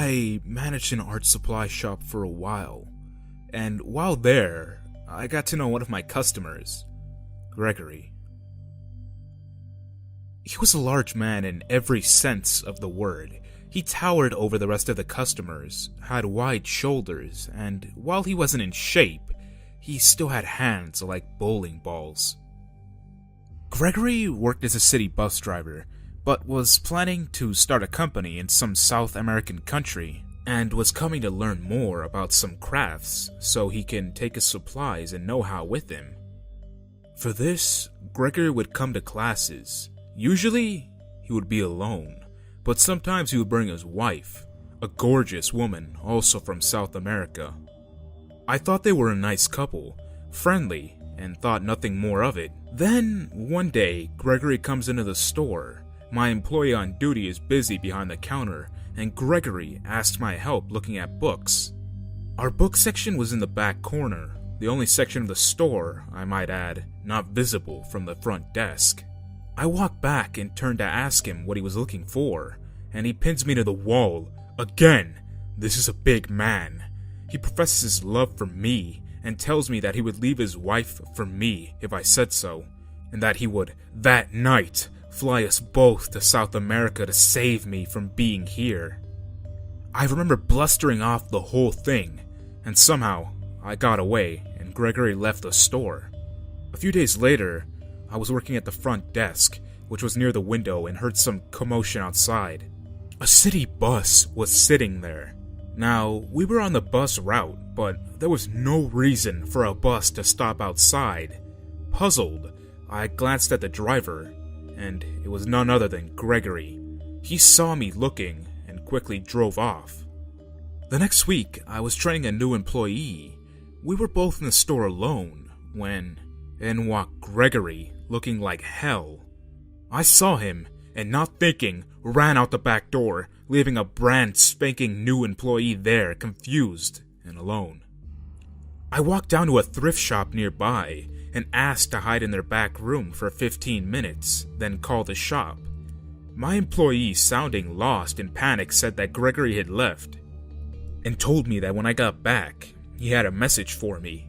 I managed an art supply shop for a while, and while there, I got to know one of my customers, Gregory. He was a large man in every sense of the word. He towered over the rest of the customers, had wide shoulders, and while he wasn't in shape, he still had hands like bowling balls. Gregory worked as a city bus driver, but was planning to start a company in some South American country, and was coming to learn more about some crafts so he can take his supplies and know-how with him. For this, Gregory would come to classes. Usually, he would be alone, but sometimes he would bring his wife, a gorgeous woman also from South America. I thought they were a nice couple, friendly, and thought nothing more of it. Then, one day, Gregory comes into the store. My employee on duty is busy behind the counter, and Gregory asked my help looking at books. Our book section was in the back corner, the only section of the store, I might add, not visible from the front desk. I walked back and turned to ask him what he was looking for, and he pins me to the wall. Again, this is a big man. He professes his love for me, and tells me that he would leave his wife for me if I said so, and that he would, that night, fly us both to South America to save me from being here. I remember blustering off the whole thing, and somehow I got away and Gregory left the store. A few days later, I was working at the front desk, which was near the window, and heard some commotion outside. A city bus was sitting there. Now, we were on the bus route, but there was no reason for a bus to stop outside. Puzzled, I glanced at the driver, and it was none other than Gregory. He saw me looking and quickly drove off. The next week, I was training a new employee. We were both in the store alone when in walked Gregory, looking like hell. I saw him, and not thinking, ran out the back door, leaving a brand spanking new employee there, confused and alone. I walked down to a thrift shop nearby and asked to hide in their back room for 15 minutes, then called the shop. My employee, sounding lost and panicked, said that Gregory had left, and told me that when I got back, he had a message for me.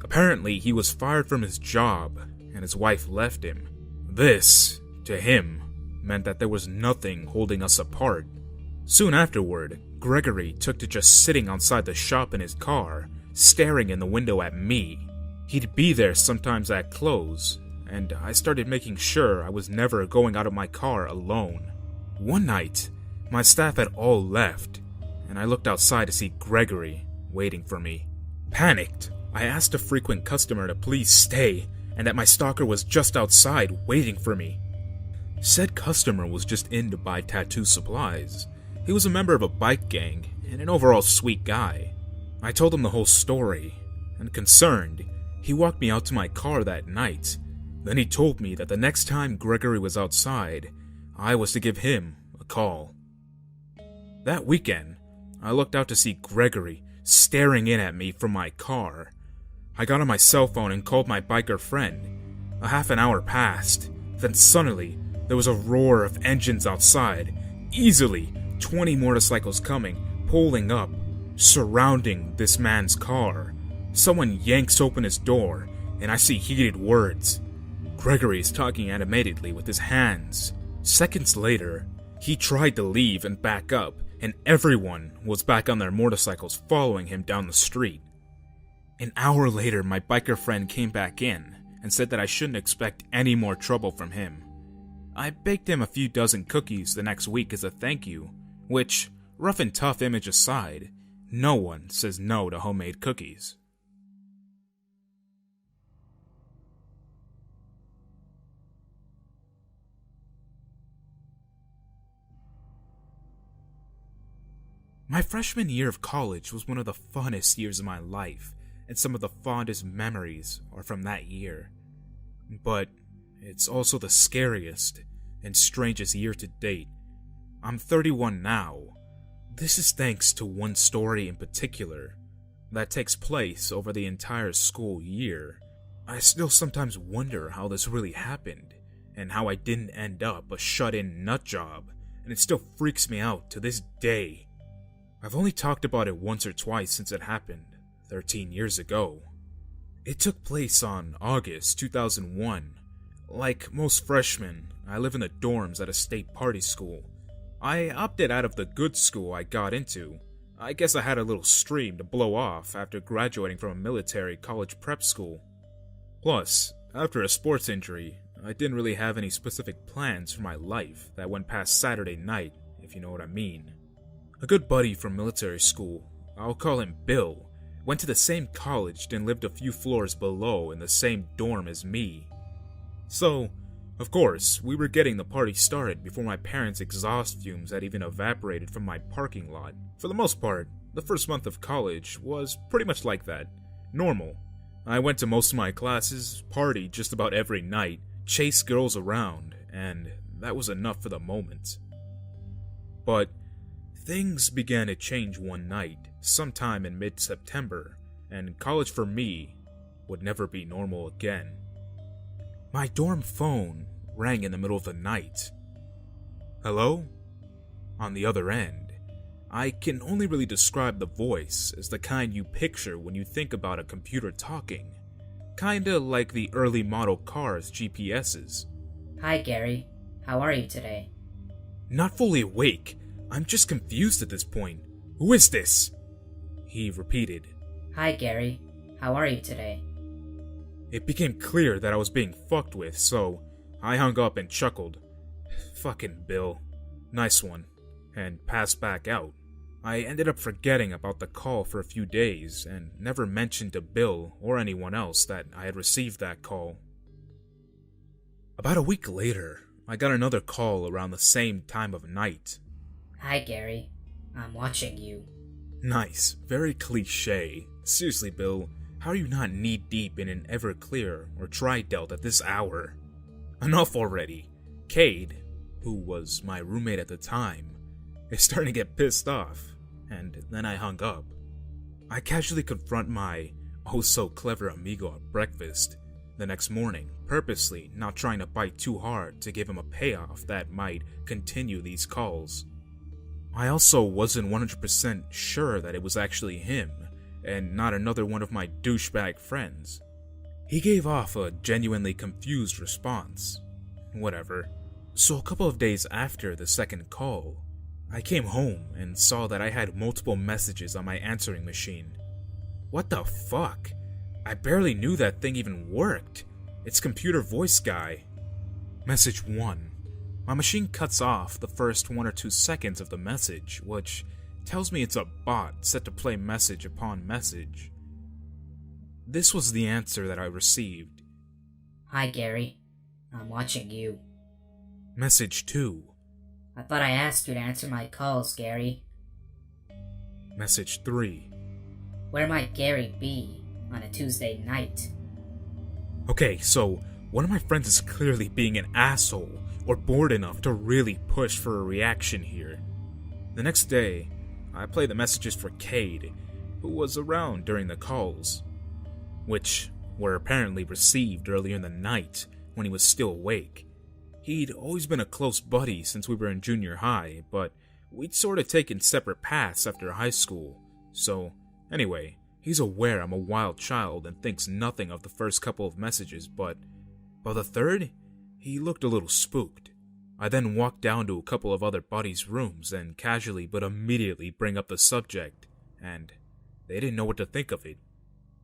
Apparently, he was fired from his job, and his wife left him. This, to him, meant that there was nothing holding us apart. Soon afterward, Gregory took to just sitting outside the shop in his car, staring in the window at me. He'd be there sometimes at close, and I started making sure I was never going out of my car alone. One night, my staff had all left, and I looked outside to see Gregory waiting for me. Panicked, I asked a frequent customer to please stay, and that my stalker was just outside waiting for me. Said customer was just in to buy tattoo supplies. He was a member of a bike gang, and an overall sweet guy. I told him the whole story, and concerned, he walked me out to my car that night. Then he told me that the next time Gregory was outside, I was to give him a call. That weekend, I looked out to see Gregory staring in at me from my car. I got on my cell phone and called my biker friend. A half an hour passed. Then suddenly, there was a roar of engines outside. Easily, 20 motorcycles coming, pulling up, surrounding this man's car. Someone yanks open his door, and I see heated words. Gregory is talking animatedly with his hands. Seconds later, he tried to leave and back up, and everyone was back on their motorcycles following him down the street. An hour later, my biker friend came back in and said that I shouldn't expect any more trouble from him. I baked him a few dozen cookies the next week as a thank you, which, rough and tough image aside, no one says no to homemade cookies. My freshman year of college was one of the funnest years of my life, and some of the fondest memories are from that year. But it's also the scariest and strangest year to date. I'm 31 now. This is thanks to one story in particular that takes place over the entire school year. I still sometimes wonder how this really happened, and how I didn't end up a shut-in nut job, and it still freaks me out to this day. I've only talked about it once or twice since it happened, 13 years ago. It took place on August 2001. Like most freshmen, I live in the dorms at a state party school. I opted out of the good school I got into. I guess I had a little stream to blow off after graduating from a military college prep school. Plus, after a sports injury, I didn't really have any specific plans for my life that went past Saturday night, if you know what I mean. A good buddy from military school, I'll call him Bill, went to the same college and lived a few floors below in the same dorm as me. So, of course, we were getting the party started before my parents' exhaust fumes had even evaporated from my parking lot. For the most part, the first month of college was pretty much like that. Normal. I went to most of my classes, partied just about every night, chased girls around, and that was enough for the moment. But things began to change one night, sometime in mid-September, and college for me would never be normal again. My dorm phone rang in the middle of the night. Hello? On the other end, I can only really describe the voice as the kind you picture when you think about a computer talking. Kinda like the early model cars' GPSs. Hi, Gary. How are you today? Not fully awake. I'm just confused at this point. Who is this? He repeated. Hi, Gary. How are you today? It became clear that I was being fucked with, so I hung up and chuckled. Fucking Bill. Nice one. And passed back out. I ended up forgetting about the call for a few days and never mentioned to Bill or anyone else that I had received that call. About a week later, I got another call around the same time of night. Hi, Gary. I'm watching you. Nice. Very cliche. Seriously, Bill, how are you not knee-deep in an Everclear or Tri-Delt at this hour? Enough already. Cade, who was my roommate at the time, is starting to get pissed off, and then I hung up. I casually confront my oh-so-clever amigo at breakfast the next morning, purposely not trying to bite too hard to give him a payoff that might continue these calls. I also wasn't 100% sure that it was actually him, and not another one of my douchebag friends. He gave off a genuinely confused response. Whatever. So a couple of days after the second call, I came home and saw that I had multiple messages on my answering machine. What the fuck? I barely knew that thing even worked. It's computer voice guy. Message 1. My machine cuts off the first 1 or 2 seconds of the message, which tells me it's a bot set to play message upon message. This was the answer that I received. Hi, Gary. I'm watching you. Message 2. I thought I asked you to answer my calls, Gary. Message 3. Where might Gary be on a Tuesday night? Okay, so one of my friends is clearly being an asshole or bored enough to really push for a reaction here. The next day, I played the messages for Cade, who was around during the calls, which were apparently received earlier in the night when he was still awake. He'd always been a close buddy since we were in junior high, but we'd sort of taken separate paths after high school. So, anyway, he's aware I'm a wild child and thinks nothing of the first couple of messages, but by the third, he looked a little spooked. I then walked down to a couple of other buddies' rooms and casually but immediately bring up the subject, and they didn't know what to think of it.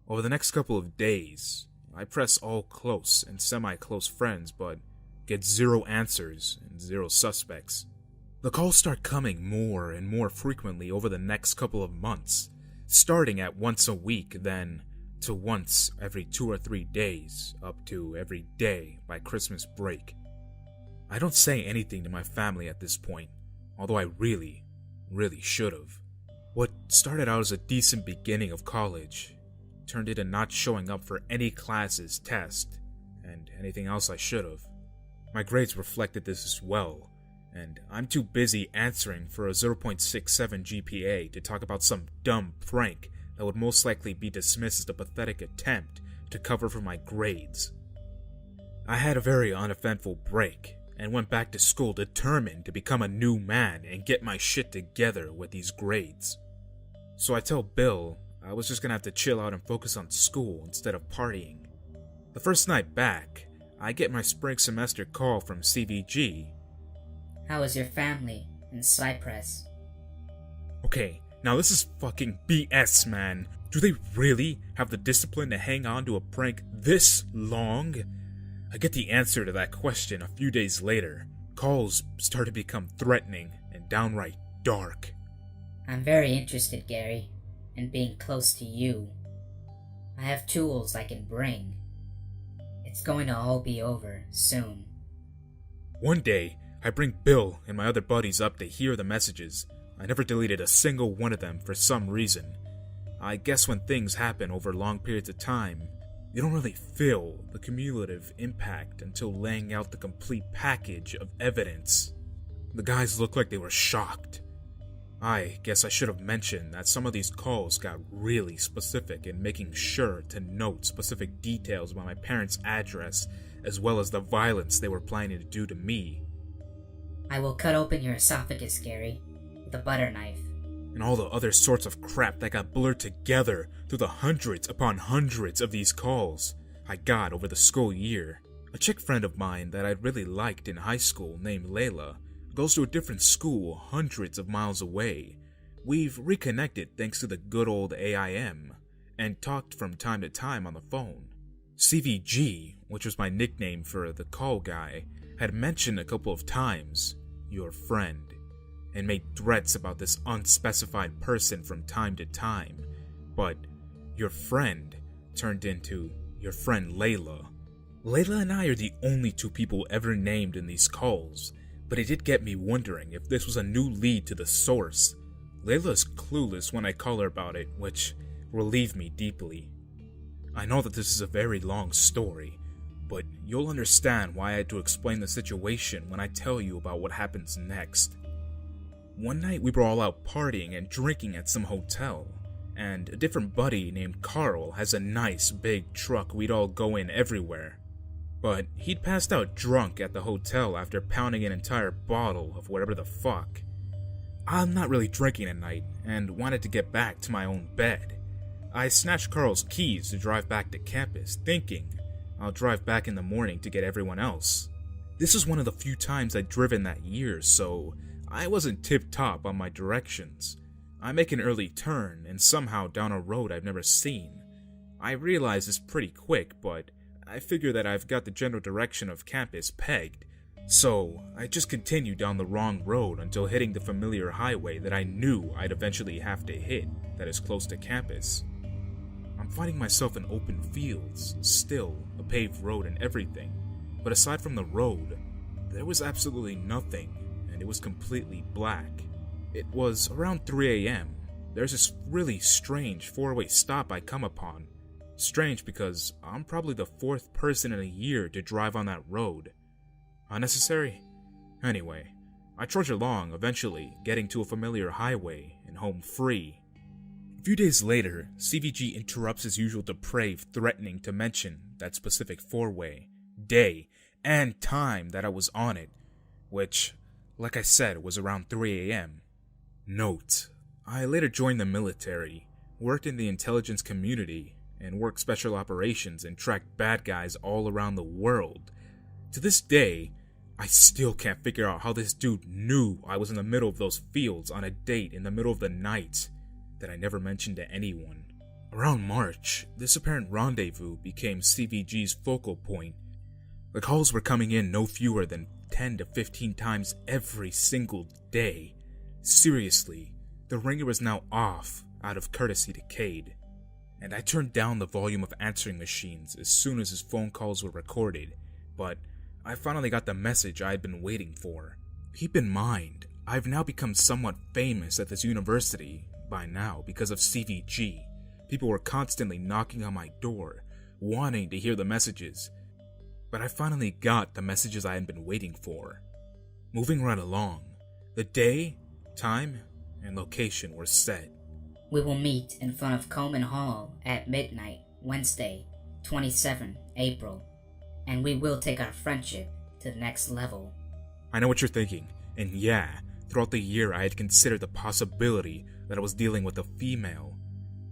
Over the next couple of days, I press all close and semi-close friends, but get 0 answers and 0 suspects. The calls start coming more and more frequently over the next couple of months, starting at once a week, then to once every 2 or 3 days, up to every day by Christmas break. I don't say anything to my family at this point, although I really should have. What started out as a decent beginning of college turned into not showing up for any classes, test, and anything else I should have. My grades reflected this as well, and I'm too busy answering for a 0.67 GPA to talk about some dumb prank that would most likely be dismissed as a pathetic attempt to cover for my grades. I had a very uneventful break, and went back to school determined to become a new man and get my shit together with these grades. So I tell Bill I was just gonna have to chill out and focus on school instead of partying. The first night back, I get my spring semester call from CVG. How is your family in Cyprus? Okay, now this is fucking BS, man. Do they really have the discipline to hang on to a prank this long? I get the answer to that question a few days later. Calls start to become threatening and downright dark. I'm very interested, Gary, in being close to you. I have tools I can bring. It's going to all be over soon. One day, I bring Bill and my other buddies up to hear the messages. I never deleted a single one of them for some reason. I guess when things happen over long periods of time, you don't really feel the cumulative impact until laying out the complete package of evidence. The guys looked like they were shocked. I guess I should have mentioned that some of these calls got really specific in making sure to note specific details about my parents' address, as well as the violence they were planning to do to me. I will cut open your esophagus, Gary, with a butter knife. And all the other sorts of crap that got blurred together through the hundreds upon hundreds of these calls I got over the school year. A chick friend of mine that I really liked in high school named Layla goes to a different school hundreds of miles away. We've reconnected thanks to the good old AIM and talked from time to time on the phone. CVG, which was my nickname for the call guy, had mentioned a couple of times, "your friend," and made threats about this unspecified person from time to time. But your friend turned into your friend Layla. Layla and I are the only two people ever named in these calls, but it did get me wondering if this was a new lead to the source. Layla's clueless when I call her about it, which relieved me deeply. I know that this is a very long story, but you'll understand why I had to explain the situation when I tell you about what happens next. One night we were all out partying and drinking at some hotel, and a different buddy named Carl has a nice big truck we'd all go in everywhere. But he'd passed out drunk at the hotel after pounding an entire bottle of whatever the fuck. I'm not really drinking at night and wanted to get back to my own bed. I snatched Carl's keys to drive back to campus, thinking I'll drive back in the morning to get everyone else. This is one of the few times I'd driven that year, so I wasn't tip-top on my directions. I make an early turn and somehow down a road I've never seen. I realize this pretty quick, but I figure that I've got the general direction of campus pegged, so I just continued down the wrong road until hitting the familiar highway that I knew I'd eventually have to hit that is close to campus. I'm finding myself in open fields, still a paved road and everything, but aside from the road, there was absolutely nothing, and it was completely black. It was around 3 a.m. There's this really strange four-way stop I come upon. Strange because I'm probably the fourth person in a year to drive on that road. Unnecessary? Anyway, I trudge along, eventually getting to a familiar highway and home free. A few days later, CVG interrupts his usual depraved threatening to mention that specific four-way, day, and time that I was on it, which, like I said, was around 3 a.m. Note, I later joined the military, worked in the intelligence community, and worked special operations and tracked bad guys all around the world. To this day, I still can't figure out how this dude knew I was in the middle of those fields on a date in the middle of the night that I never mentioned to anyone. Around March, this apparent rendezvous became CVG's focal point. The calls were coming in no fewer than 10 to 15 times every single day. Seriously, the ringer was now off out of courtesy to Cade, and I turned down the volume of answering machines as soon as his phone calls were recorded, but I finally got the message I had been waiting for. Keep in mind, I've now become somewhat famous at this university by now because of CVG. People were constantly knocking on my door, wanting to hear the messages, but I finally got the messages I had been waiting for. Moving right along, the day, time, and location were set. We will meet in front of Coleman Hall at midnight, Wednesday, 27 April, and we will take our friendship to the next level. I know what you're thinking, and yeah, throughout the year I had considered the possibility that I was dealing with a female.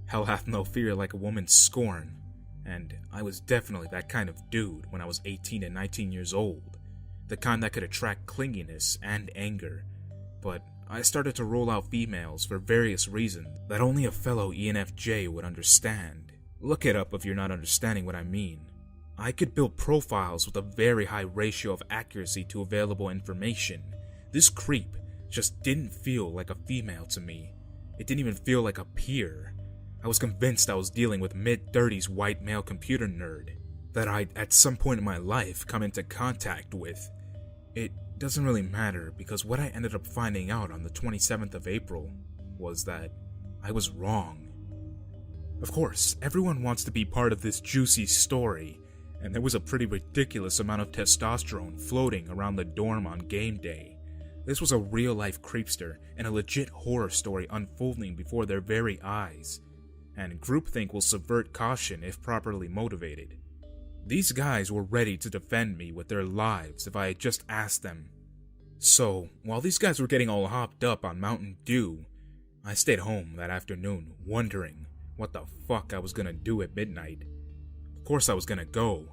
Hell hath no fear like a woman's scorn, and I was definitely that kind of dude when I was 18 and 19 years old, the kind that could attract clinginess and anger. But I started to roll out females for various reasons that only a fellow ENFJ would understand. Look it up if you're not understanding what I mean. I could build profiles with a very high ratio of accuracy to available information. This creep just didn't feel like a female to me. It didn't even feel like a peer. I was convinced I was dealing with mid-30s white male computer nerd that I'd at some point in my life come into contact with. It doesn't really matter because what I ended up finding out on the 27th of April was that I was wrong. Of course, everyone wants to be part of this juicy story, and there was a pretty ridiculous amount of testosterone floating around the dorm on game day. This was a real-life creepster and a legit horror story unfolding before their very eyes, and groupthink will subvert caution if properly motivated. These guys were ready to defend me with their lives if I had just asked them. So, while these guys were getting all hopped up on Mountain Dew, I stayed home that afternoon wondering what the fuck I was gonna do at midnight. Of course I was gonna go.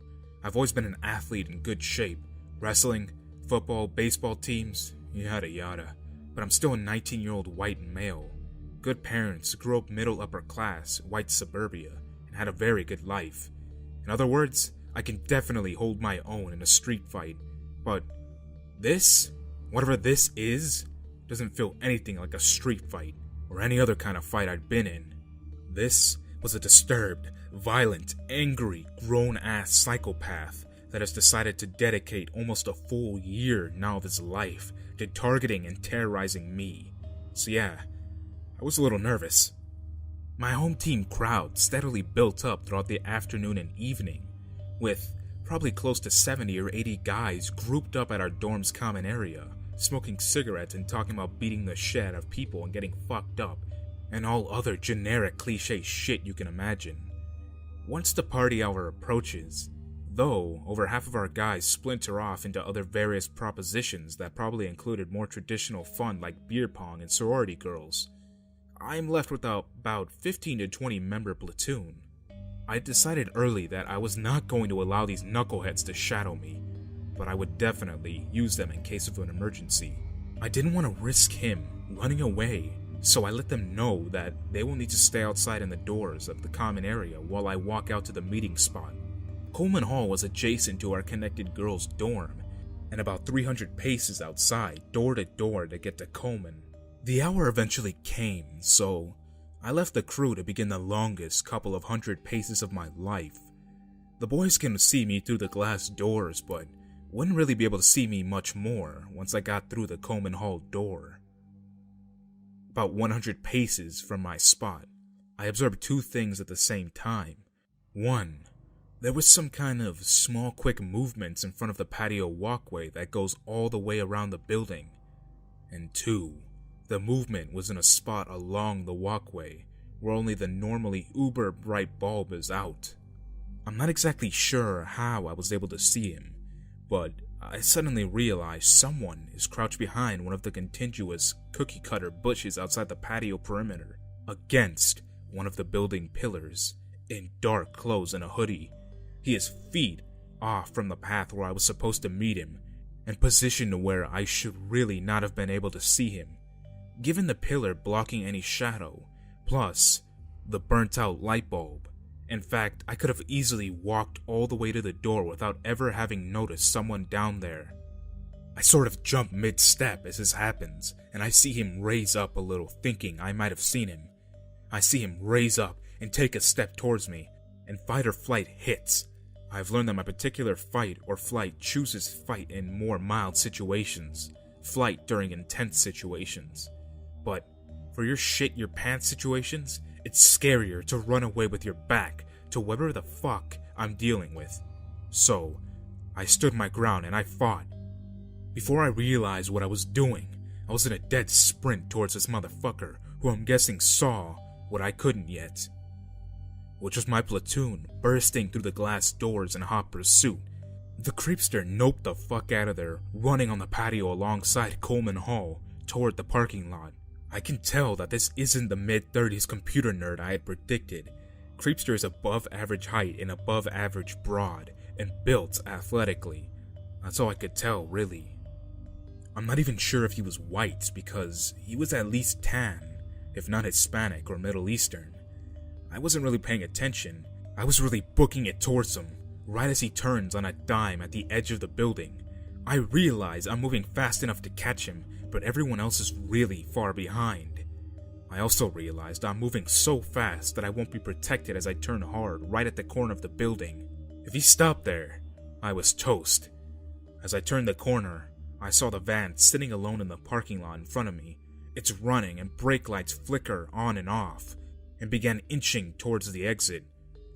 I've always been an athlete in good shape. Wrestling, football, baseball teams, yada yada. But I'm still a 19-year-old white male. Good parents, grew up middle upper class, white suburbia, and had a very good life. In other words, I can definitely hold my own in a street fight. But this, whatever this is, doesn't feel anything like a street fight or any other kind of fight I'd been in. This was a disturbed, violent, angry, grown-ass psychopath that has decided to dedicate almost a full year now of his life to targeting and terrorizing me. So yeah, I was a little nervous. My home team crowd steadily built up throughout the afternoon and evening, with probably close to 70 or 80 guys grouped up at our dorm's common area, smoking cigarettes and talking about beating the shit out of people and getting fucked up, and all other generic cliche shit you can imagine. Once the party hour approaches, though over half of our guys splinter off into other various propositions that probably included more traditional fun like beer pong and sorority girls, I'm left with about 15 to 20 member platoon. I decided early that I was not going to allow these knuckleheads to shadow me, but I would definitely use them in case of an emergency. I didn't want to risk him running away, so I let them know that they will need to stay outside in the doors of the common area while I walk out to the meeting spot. Coleman Hall was adjacent to our connected girls' dorm, and about 300 paces outside, door to door to get to Coleman. The hour eventually came, so I left the crew to begin the longest couple of 100 paces of my life. The boys can see me through the glass doors, but wouldn't really be able to see me much more once I got through the Coleman Hall door. About 100 paces from my spot, I observed two things at the same time. One, there was some kind of small quick movements in front of the patio walkway that goes all the way around the building. And two, the movement was in a spot along the walkway where only the normally uber bright bulb is out. I'm not exactly sure how I was able to see him, but I suddenly realized someone is crouched behind one of the contiguous cookie-cutter bushes outside the patio perimeter, against one of the building pillars, in dark clothes and a hoodie. He is feet off from the path where I was supposed to meet him, and positioned to where I should really not have been able to see him, given the pillar blocking any shadow, plus the burnt-out light bulb. In fact, I could have easily walked all the way to the door without ever having noticed someone down there. I sort of jump mid-step as this happens, and I see him raise up a little, thinking I might have seen him. I see him raise up and take a step towards me, and fight or flight hits. I've learned that my particular fight or flight chooses fight in more mild situations, flight during intense situations. But for your shit your pants situations, it's scarier to run away with your back to whatever the fuck I'm dealing with. So, I stood my ground and I fought. Before I realized what I was doing, I was in a dead sprint towards this motherfucker, who I'm guessing saw what I couldn't yet, which was my platoon bursting through the glass doors in hot pursuit. The creepster noped the fuck out of there, running on the patio alongside Coleman Hall toward the parking lot. I can tell that this isn't the mid-30s computer nerd I had predicted. Creepster is above average height and above average broad, and built athletically. That's all I could tell, really. I'm not even sure if he was white, because he was at least tan, if not Hispanic or Middle Eastern. I wasn't really paying attention. I was really booking it towards him, right as he turns on a dime at the edge of the building. I realize I'm moving fast enough to catch him, but everyone else is really far behind. I also realized I'm moving so fast that I won't be protected as I turn hard right at the corner of the building. If he stopped there, I was toast. As I turned the corner, I saw the van sitting alone in the parking lot in front of me. Its running and brake lights flicker on and off, and began inching towards the exit.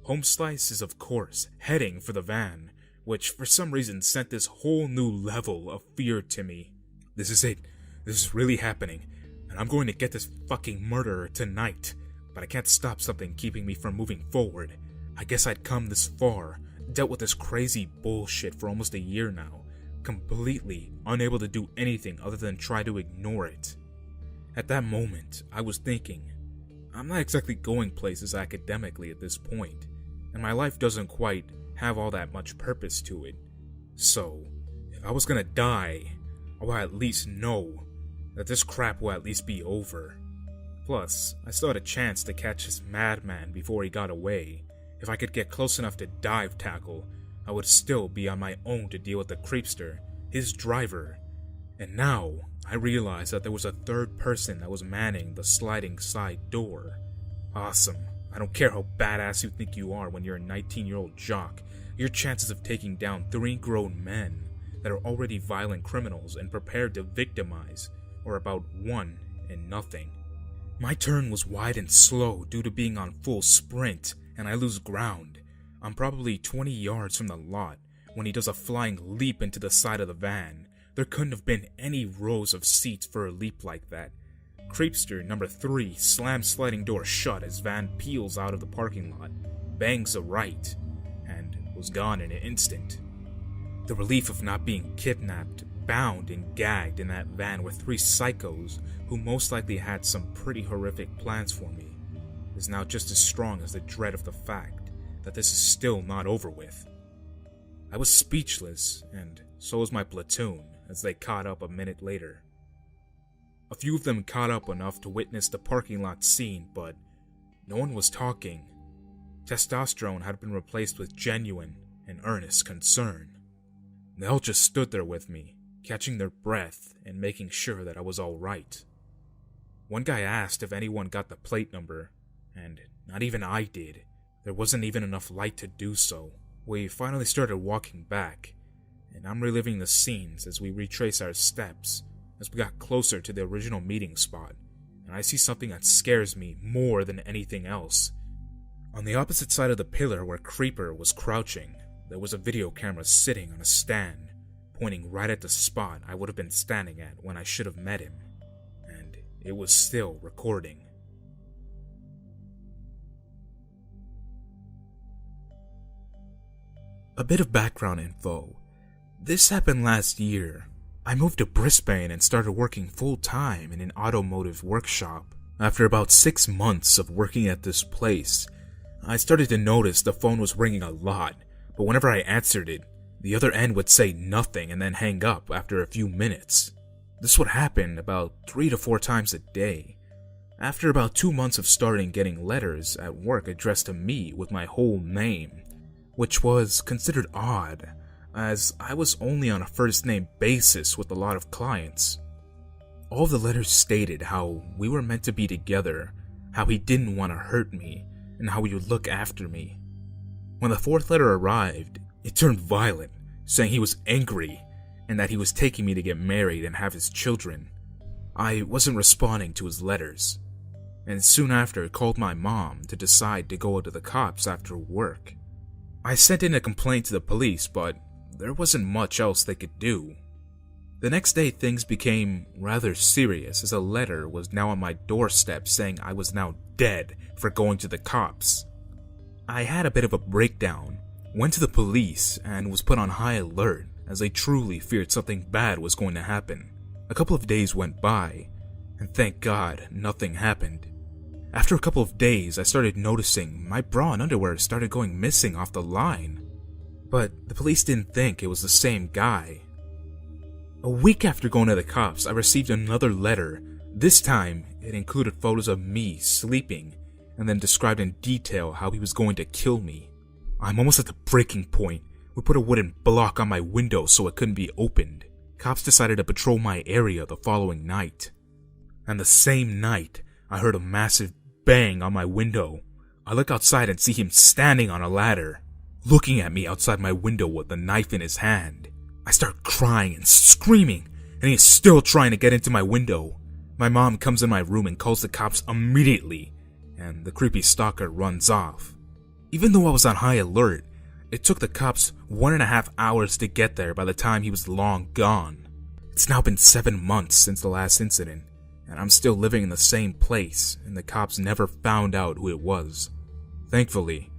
Homeslice is of course heading for the van, which for some reason sent this whole new level of fear to me. This is it. This is really happening, and I'm going to get this fucking murderer tonight. But I can't stop something keeping me from moving forward. I guess I'd come this far, dealt with this crazy bullshit for almost a year now, completely unable to do anything other than try to ignore it. At that moment, I was thinking, I'm not exactly going places academically at this point, and my life doesn't quite have all that much purpose to it. So, if I was gonna die, I would at least know that this crap will at least be over. Plus, I still had a chance to catch this madman before he got away. If I could get close enough to dive tackle, I would still be on my own to deal with the creepster, his driver. And now, I realized that there was a third person that was manning the sliding side door. Awesome. I don't care how badass you think you are when you're a 19-year-old jock. Your chances of taking down 3 grown men that are already violent criminals and prepared to victimize are about 1 in nothing. My turn was wide and slow due to being on full sprint, and I lose ground. I'm probably 20 yards from the lot when he does a flying leap into the side of the van. There couldn't have been any rows of seats for a leap like that. Creepster number 3 slams sliding door shut as van peels out of the parking lot, bangs a right, and was gone in an instant. The relief of not being kidnapped, bound, and gagged in that van with 3 psychos who most likely had some pretty horrific plans for me is now just as strong as the dread of the fact that this is still not over with. I was speechless, and so was my platoon as they caught up a minute later. A few of them caught up enough to witness the parking lot scene, but no one was talking. Testosterone had been replaced with genuine and earnest concern. They all just stood there with me, catching their breath and making sure that I was all right. One guy asked if anyone got the plate number, and not even I did. There wasn't even enough light to do so. We finally started walking back, and I'm reliving the scenes as we retrace our steps as we got closer to the original meeting spot, and I see something that scares me more than anything else. On the opposite side of the pillar where Creeper was crouching, there was a video camera sitting on a stand, pointing right at the spot I would have been standing at when I should have met him, and it was still recording. A bit of background info. This happened last year. I moved to Brisbane and started working full-time in an automotive workshop. After about 6 months of working at this place, I started to notice the phone was ringing a lot, but whenever I answered it, the other end would say nothing and then hang up after a few minutes. This would happen about 3 to 4 times a day. After about 2 months of starting getting letters at work addressed to me with my whole name, which was considered odd, as I was only on a first-name basis with a lot of clients. All the letters stated how we were meant to be together, how he didn't want to hurt me, and how he would look after me. When the 4th letter arrived, it turned violent, saying he was angry, and that he was taking me to get married and have his children. I wasn't responding to his letters, and soon after called my mom to decide to go to the cops after work. I sent in a complaint to the police, but there wasn't much else they could do. The next day things became rather serious as a letter was now on my doorstep saying I was now dead for going to the cops. I had a bit of a breakdown, went to the police, and was put on high alert as they truly feared something bad was going to happen. A couple of days went by, And thank God, nothing happened. After a couple of days, I started noticing my bra and underwear started going missing off the line. But the police didn't think it was the same guy. A week after going to the cops, I received another letter. This time, it included photos of me sleeping, and then described in detail how he was going to kill me. I'm almost at the breaking point. We put a wooden block on my window so it couldn't be opened. Cops decided to patrol my area the following night. And the same night, I heard a massive bang on my window. I look outside and see him standing on a ladder, looking at me outside my window with a knife in his hand. I start crying and screaming, and he is still trying to get into my window. My mom comes in my room and calls the cops immediately, and the creepy stalker runs off. Even though I was on high alert, it took the cops 1.5 hours to get there by the time he was long gone. It's now been 7 months since the last incident, and I'm still living in the same place, and the cops never found out who it was. Thankfully,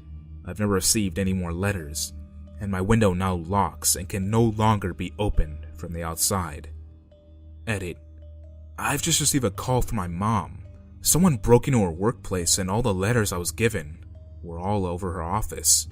I've never received any more letters, and my window now locks and can no longer be opened from the outside. Edit. I've just received a call from my mom. Someone broke into her workplace and all the letters I was given were all over her office.